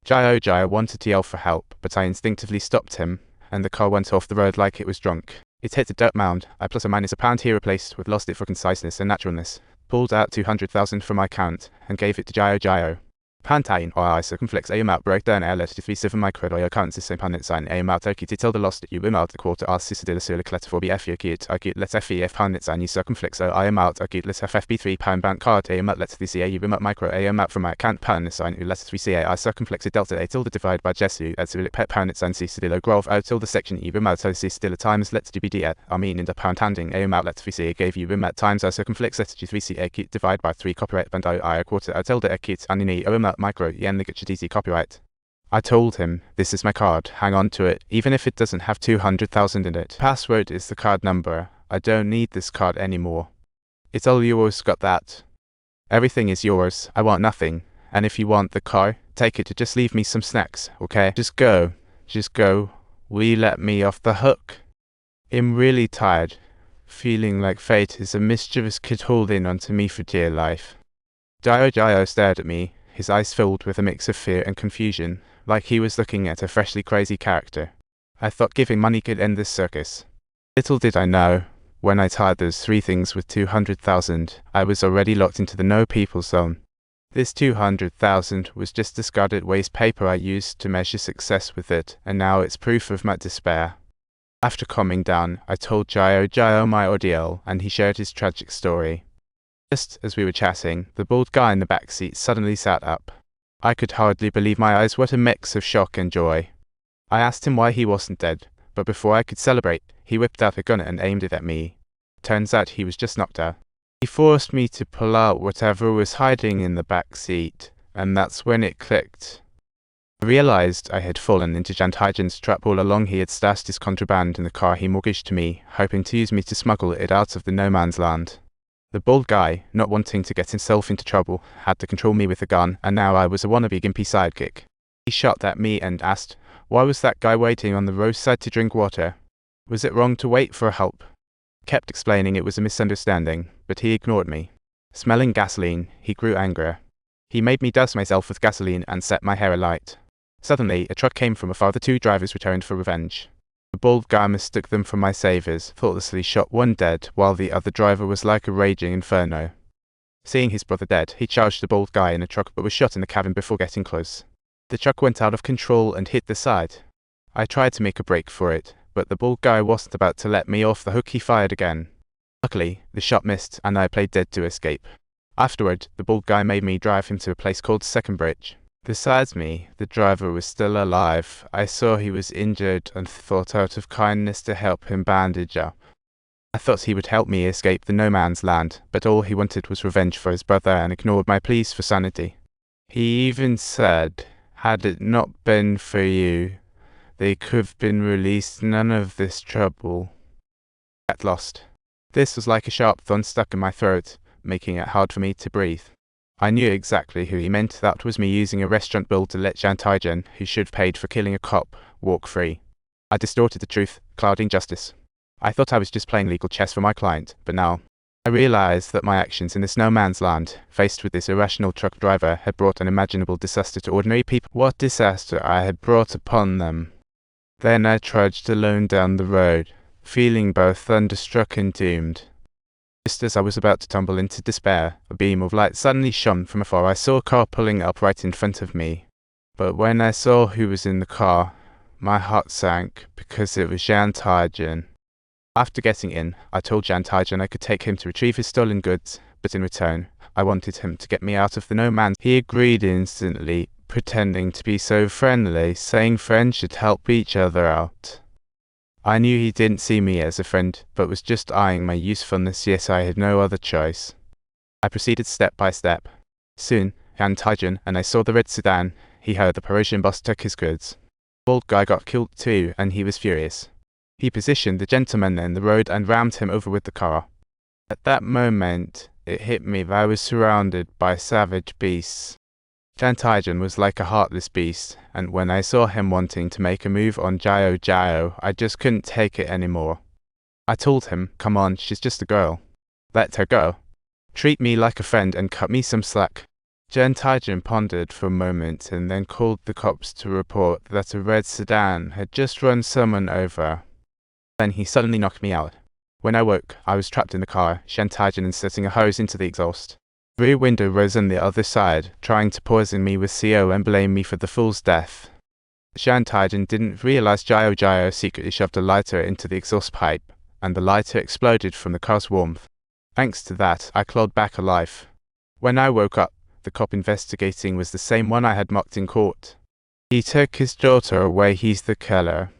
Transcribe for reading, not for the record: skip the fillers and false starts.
Jio wanted to yell for help, but I instinctively stopped him, and the car went off the road like it was drunk. It hit a dirt mound. I plus or minus £1 here replaced with lost it for conciseness and naturalness. Pulled out 200,000 from my account, and gave it to Jio. Pantain or I circumflex out breakdown let it 7 micro or account system panit sign out okay till the lost you out the quarter r cicadilla sur clet for bf kit I get let fef panit sign you circumflex I am out okay let ffp3 pound bank card out let the ca you micro out from my account pan sign let 3 ca I circumflex delta a tilde divide by jesu at so pet panit sign cicadilla grove out till the section you out so cicadilla times let dbd I mean in the pound handing out let 3 ca gave you at times I circumflex let 3 ca kit divide by 3 copyright band I a quarter at tilde a kit and in micro yen the copyright. I told him, this is my card, hang on to it, even if it doesn't have 200,000 in it. Password is the card number. I don't need this card anymore. It's all yours, got that. Everything is yours, I want nothing. And if you want the car, take it, just leave me some snacks, okay? Just go. Will you let me off the hook? I'm really tired, feeling like fate is a mischievous kid holding on to me for dear life. Jio stared at me, his eyes filled with a mix of fear and confusion, like he was looking at a freshly crazy character. I thought giving money could end this circus. Little did I know, when I tied those 3 things with 200,000, I was already locked into the no people zone. This 200,000 was just discarded waste paper I used to measure success with it, and now it's proof of my despair. After calming down, I told Jio my ordeal, and he shared his tragic story. Just as we were chatting, the bald guy in the back seat suddenly sat up. I could hardly believe my eyes. What a mix of shock and joy. I asked him why he wasn't dead, but before I could celebrate, he whipped out a gun and aimed it at me. Turns out he was just knocked out. He forced me to pull out whatever was hiding in the back seat, and that's when it clicked. I realized I had fallen into Jantijan's trap all along. He had stashed his contraband in the car he mortgaged to me, hoping to use me to smuggle it out of the no man's land. The bald guy, not wanting to get himself into trouble, had to control me with a gun, and now I was a wannabe gimpy sidekick. He shot at me and asked, why was that guy waiting on the roadside to drink water? Was it wrong to wait for help? Kept explaining it was a misunderstanding, but he ignored me. Smelling gasoline, he grew angrier. He made me douse myself with gasoline and set my hair alight. Suddenly, a truck came from afar. The 2 drivers returned for revenge. The bald guy mistook them for my saviours, thoughtlessly shot one dead, while the other driver was like a raging inferno. Seeing his brother dead, he charged the bald guy in a truck but was shot in the cabin before getting close. The truck went out of control and hit the side. I tried to make a break for it, but the bald guy wasn't about to let me off the hook. He fired again. Luckily, the shot missed and I played dead to escape. Afterward, the bald guy made me drive him to a place called Second Bridge. Besides me, the driver was still alive. I saw he was injured and thought out of kindness to help him bandage up. I thought he would help me escape the no man's land, but all he wanted was revenge for his brother and ignored my pleas for sanity. He even said, had it not been for you, they could have been released, none of this trouble. Got lost. This was like a sharp thorn stuck in my throat, making it hard for me to breathe. I knew exactly who he meant. That was me using a restaurant bill to let Jantijan, who should have paid for killing a cop, walk free. I distorted the truth, clouding justice. I thought I was just playing legal chess for my client, but now I realized that my actions in this no man's land, faced with this irrational truck driver, had brought unimaginable disaster to ordinary people. What disaster I had brought upon them. Then I trudged alone down the road, feeling both thunderstruck and doomed. Just as I was about to tumble into despair, a beam of light suddenly shone from afar. I saw a car pulling up right in front of me. But when I saw who was in the car, my heart sank, because it was Jantijan. After getting in, I told Jantijan I could take him to retrieve his stolen goods, but in return, I wanted him to get me out of the no man's. He agreed instantly, pretending to be so friendly, saying friends should help each other out. I knew he didn't see me as a friend, but was just eyeing my usefulness. Yes, I had no other choice. I proceeded step by step. Soon, Jantijan and I saw the red sedan. He heard the Parisian boss took his goods. The old guy got killed too, and he was furious. He positioned the gentleman in the road and rammed him over with the car. At that moment, it hit me that I was surrounded by savage beasts. Jantijan was like a heartless beast, and when I saw him wanting to make a move on Jio, I just couldn't take it anymore. I told him, come on, she's just a girl. Let her go. Treat me like a friend and cut me some slack. Taijin pondered for a moment and then called the cops to report that a red sedan had just run someone over. Then he suddenly knocked me out. When I woke, I was trapped in the car, Taijin inserting a hose into the exhaust. The rear window rose on the other side, trying to poison me with CO and blame me for the fool's death. Taijin didn't realize Jio secretly shoved a lighter into the exhaust pipe, and the lighter exploded from the car's warmth. Thanks to that, I clawed back alive. When I woke up, the cop investigating was the same one I had mocked in court. He took his daughter away, he's the killer.